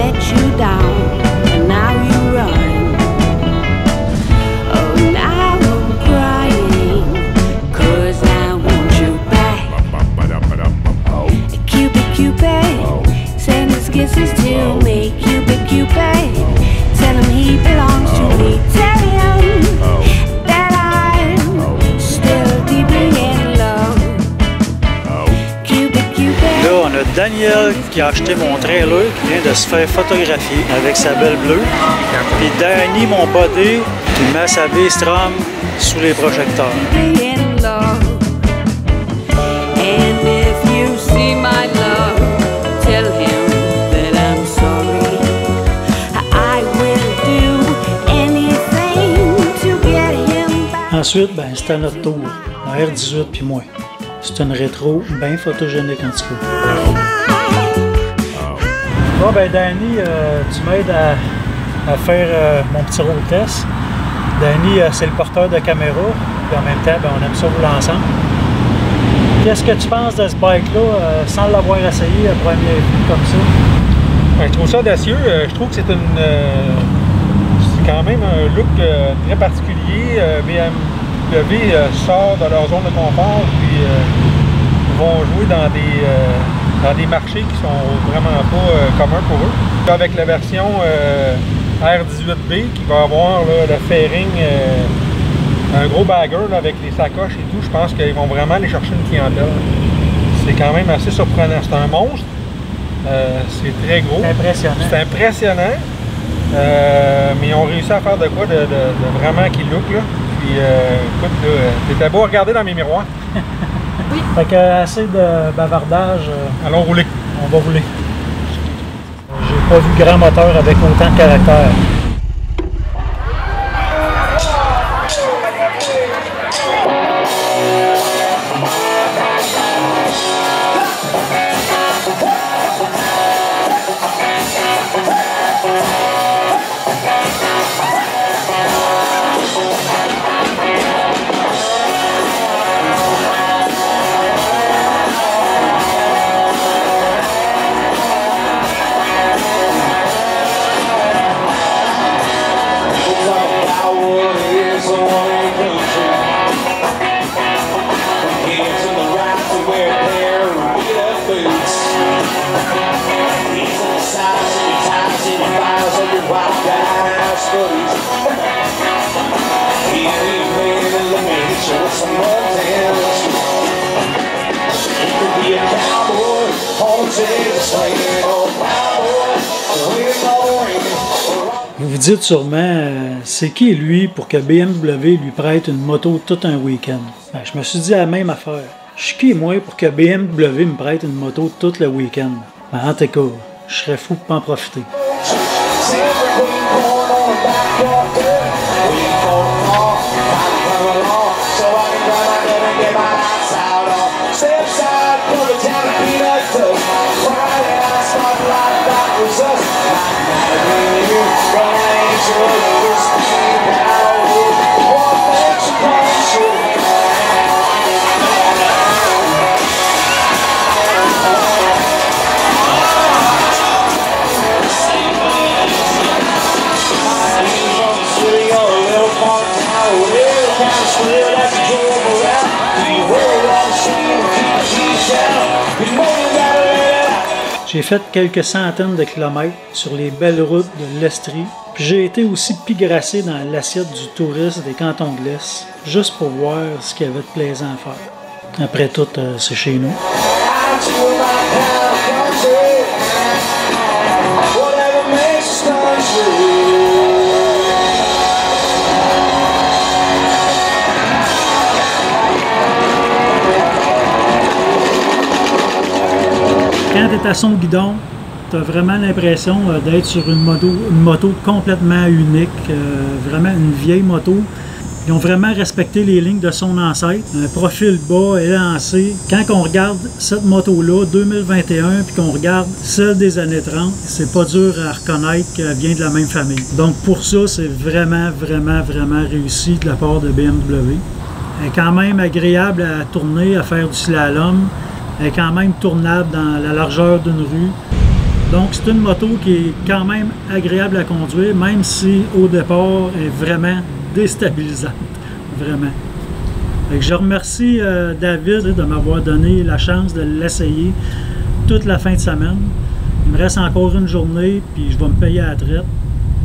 let you down, and now you run. Oh, now I'm crying, 'cause I want you back. Cupid, Cupid, send his kisses to me. Cupid, Cupid, tell him he belongs to me. Tell him that I'm still deeply in love. Cupid, Cupid. Là, on a Daniel qui a acheté mon trailer, qui vient de se faire photographier avec sa belle bleue. Puis Danny, mon body, qui met sa V-Strom sous les projecteurs. Deeply in love. And if you see my love, tell him that I'm sorry. I will do anything to get him back. Ensuite, ben, c'est à notre tour. La R18 puis moi. C'est une rétro bien photogénique en tout cas. Bon ben Danny, tu m'aides à faire mon petit road test. Danny, c'est le porteur de caméra. Puis en même temps, ben, on aime ça rouler ensemble. Qu'est-ce que tu penses de ce bike-là, sans l'avoir essayé à première vue comme ça? Ben, je trouve ça audacieux. Je trouve que c'est quand même un look très particulier. BMW sort de leur zone de confort, puis ils vont jouer dans des marchés qui sont vraiment pas communs pour eux. Avec la version R18B qui va avoir là, le fairing, un gros bagger là, avec les sacoches et tout, je pense qu'ils vont vraiment aller chercher une clientèle. C'est quand même assez surprenant. C'est un monstre. C'est très gros. C'est impressionnant. C'est impressionnant. Mais ils ont réussi à faire de quoi de vraiment qui look là. Puis écoute, t'étais beau à regarder dans mes miroirs. Oui. Fait que assez de bavardage. Allons rouler. On va rouler. J'ai pas vu grand moteur avec autant de caractère. Vous vous dites sûrement, c'est qui lui pour que BMW lui prête une moto tout un week-end? Ben, je me suis dit la même affaire. Je suis qui moi pour que BMW me prête une moto tout le week-end? Ben, en tout cas, je serais fou de pas en profiter. J'ai fait quelques centaines de kilomètres sur les belles routes de l'Estrie, puis j'ai été aussi pigrassé dans l'assiette du touriste des cantons de l'Est, juste pour voir ce qu'il y avait de plaisant à faire. Après tout, c'est chez nous. Quand tu es à son guidon, tu as vraiment l'impression d'être sur une moto complètement unique, vraiment une vieille moto. Ils ont vraiment respecté les lignes de son ancêtre, un profil bas, élancé. Quand on regarde cette moto-là, 2021, puis qu'on regarde celle des années 30, c'est pas dur à reconnaître qu'elle vient de la même famille. Donc pour ça, c'est vraiment réussi de la part de BMW. Elle est quand même agréable à tourner, à faire du slalom. Elle est quand même tournable dans la largeur d'une rue. Donc c'est une moto qui est quand même agréable à conduire, même si au départ elle est vraiment déstabilisante, vraiment. Fait que je remercie David de m'avoir donné la chance de l'essayer toute la fin de semaine. Il me reste encore une journée, puis je vais me payer à la traite.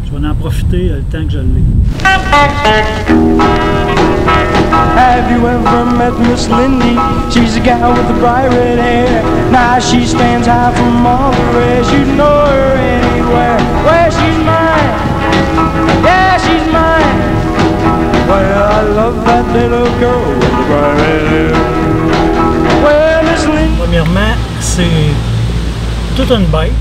Je vais en profiter le temps que je l'ai. Have you ever met Miss Lindy? She's a gal with the bright red hair. Now she stands high from all the rest. You know her anywhere. Well, she's mine. Yeah, she's mine. Well, I love that little girl with the bright red hair. Well, Miss Lindy. Premièrement, c'est toute une bête.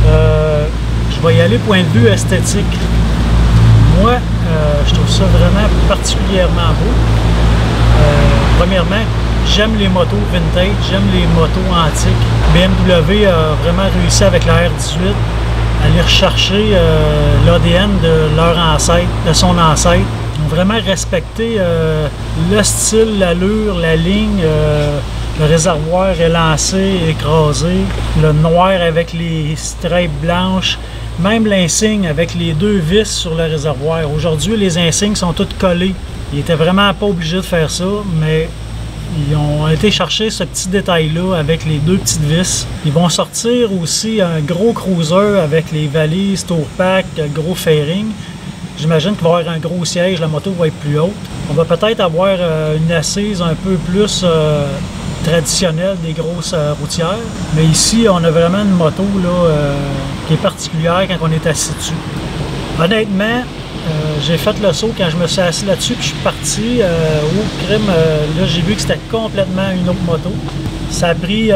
Je vais y aller point de vue esthétique. Moi, je trouve ça vraiment particulièrement beau. Premièrement, j'aime les motos vintage, j'aime les motos antiques. BMW a vraiment réussi avec la R18 à aller rechercher l'ADN de leur ancêtre, de son ancêtre. Ils ont vraiment respecté le style, l'allure, la ligne. Le réservoir est lancé, écrasé. Le noir avec les stripes blanches. Même l'insigne avec les deux vis sur le réservoir. Aujourd'hui, les insignes sont toutes collées. Ils n'étaient vraiment pas obligés de faire ça, mais ils ont été chercher ce petit détail-là avec les deux petites vis. Ils vont sortir aussi un gros cruiser avec les valises, tourpack, gros fairing. J'imagine qu'il va y avoir un gros siège, la moto va être plus haute. On va peut-être avoir une assise un peu plus traditionnelle des grosses routières. Mais ici, on a vraiment une moto là, qui est particulière quand on est assis dessus. Honnêtement, j'ai fait le saut quand je me suis assis là-dessus, puis je suis parti au crime. Là, j'ai vu que c'était complètement une autre moto. Ça a pris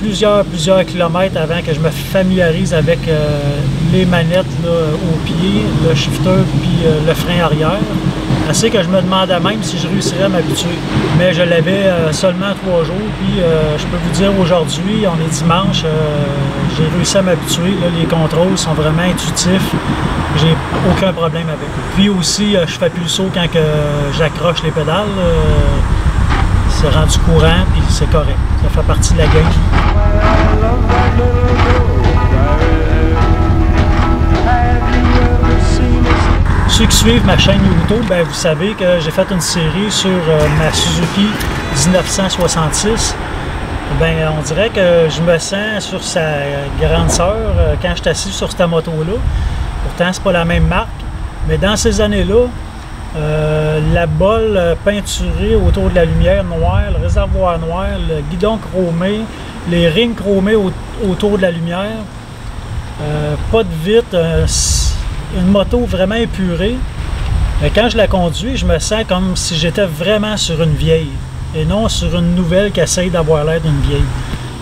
plusieurs kilomètres avant que je me familiarise avec les manettes là, au pied, le shifter puis le frein arrière. Assez que je me demandais même si je réussirais à m'habituer. Mais je l'avais seulement 3 jours, puis je peux vous dire aujourd'hui, on est dimanche, j'ai réussi à m'habituer. Les contrôles sont vraiment intuitifs. J'ai aucun problème avec. Puis aussi, je fais plus le saut quand j'accroche les pédales. C'est rendu courant, puis c'est correct. Ça fait partie de la game. Ceux qui suivent ma chaîne YouTube, ben, vous savez que j'ai fait une série sur ma Suzuki 1966. Ben, on dirait que je me sens sur sa grande sœur quand je suis assis sur cette moto-là. Pourtant, c'est pas la même marque. Mais dans ces années-là, la bolle peinturée autour de la lumière noire, le réservoir noir, le guidon chromé, les rings chromés autour de la lumière, pas de vitre, une moto vraiment épurée. Mais quand je la conduis, je me sens comme si j'étais vraiment sur une vieille et non sur une nouvelle qui essaye d'avoir l'air d'une vieille.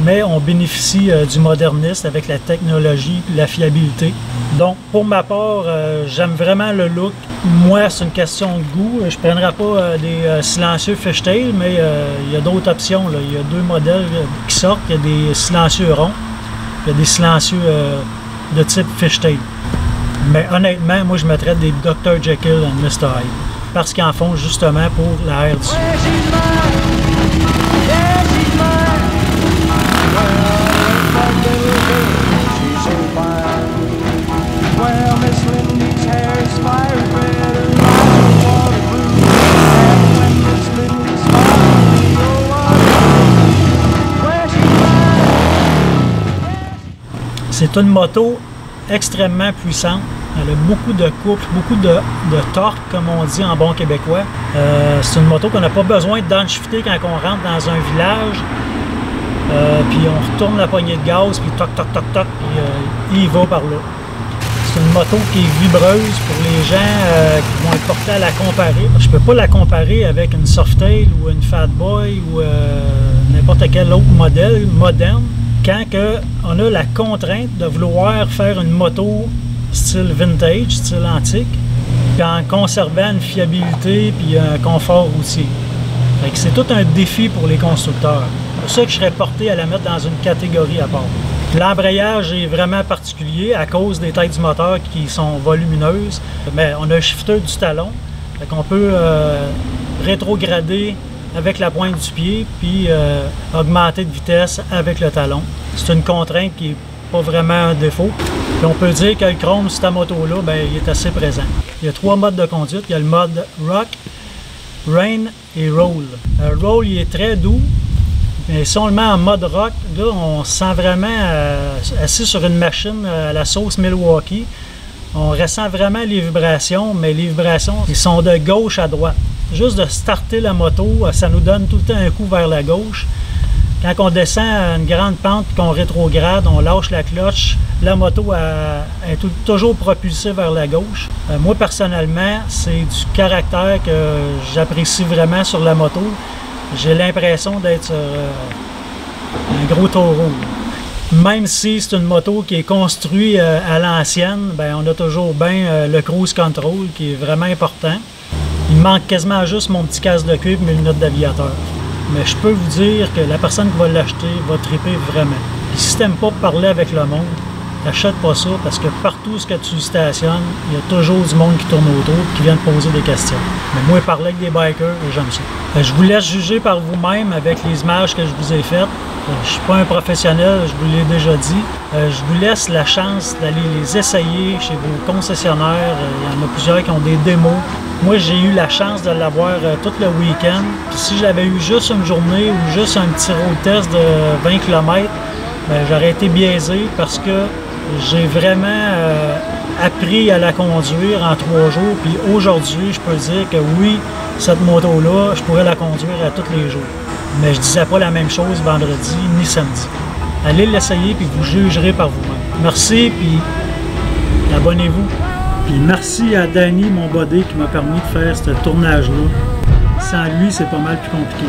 Mais on bénéficie du moderniste avec la technologie, la fiabilité. Donc, pour ma part, j'aime vraiment le look. Moi, c'est une question de goût. Je ne prendrai pas des silencieux fishtail, mais il y a d'autres options. Là. Il y a 2 modèles qui sortent. Il y a des silencieux ronds, il y a des silencieux de type fishtail. Mais honnêtement, moi, je mettrais des Dr. Jekyll et Mr. Hyde. Parce qu'ils en font justement pour la R18. C'est une moto extrêmement puissante. Elle a beaucoup de couple, beaucoup de torque, comme on dit en bon québécois. C'est une moto qu'on n'a pas besoin de downshifter quand on rentre dans un village. Puis on retourne la poignée de gaz, puis toc, toc, toc, toc, puis il va par là. C'est une moto qui est vibreuse pour les gens qui vont être portés à la comparer. Je ne peux pas la comparer avec une Softail ou une Fat Boy ou n'importe quel autre modèle moderne. Quand on a la contrainte de vouloir faire une moto style vintage, style antique, puis en conservant une fiabilité puis un confort routier. C'est tout un défi pour les constructeurs. C'est pour ça que je serais porté à la mettre dans une catégorie à part. L'embrayage est vraiment particulier à cause des tailles du moteur qui sont volumineuses. Mais on a un shifter du talon, on peut rétrograder avec la pointe du pied, puis augmenter de vitesse avec le talon. C'est une contrainte qui est pas vraiment un défaut. Puis on peut dire que le chrome sur ta moto-là, ben, il est assez présent. Il y a 3 modes de conduite. Il y a le mode Rock, Rain et Roll. Roll, il est très doux. Mais si on le met en mode rock, là, on se sent vraiment assis sur une machine à la sauce Milwaukee. On ressent vraiment les vibrations, mais les vibrations, ils sont de gauche à droite. Juste de starter la moto, ça nous donne tout le temps un coup vers la gauche. Quand on descend une grande pente et qu'on rétrograde, on lâche la cloche, la moto est toujours propulsée vers la gauche. Moi, personnellement, c'est du caractère que j'apprécie vraiment sur la moto. J'ai l'impression d'être sur un gros taureau. Même si c'est une moto qui est construite à l'ancienne, ben on a toujours bien le cruise control qui est vraiment important. Il me manque quasiment juste mon petit casque de cuivre et mes lunettes d'aviateur. Mais je peux vous dire que la personne qui va l'acheter va triper vraiment. Puis si tu n'aimes pas parler avec le monde, n'achète pas ça parce que partout où tu stationnes, il y a toujours du monde qui tourne autour et qui vient te poser des questions. Mais moi, parler avec des bikers, j'aime ça. Je vous laisse juger par vous-même avec les images que je vous ai faites. Je ne suis pas un professionnel, je vous l'ai déjà dit. Je vous laisse la chance d'aller les essayer chez vos concessionnaires. Il y en a plusieurs qui ont des démos. Moi, j'ai eu la chance de l'avoir tout le week-end. Puis si j'avais eu juste une journée ou juste un petit road test de 20 km, ben, j'aurais été biaisé parce que j'ai vraiment appris à la conduire en 3 jours. Puis aujourd'hui, je peux dire que oui, cette moto-là, je pourrais la conduire à tous les jours. Mais je disais pas la même chose vendredi ni samedi. Allez l'essayer puis vous jugerez par vous-même. Merci puis abonnez-vous. Puis merci à Danny, mon body, qui m'a permis de faire ce tournage-là. Sans lui, c'est pas mal plus compliqué.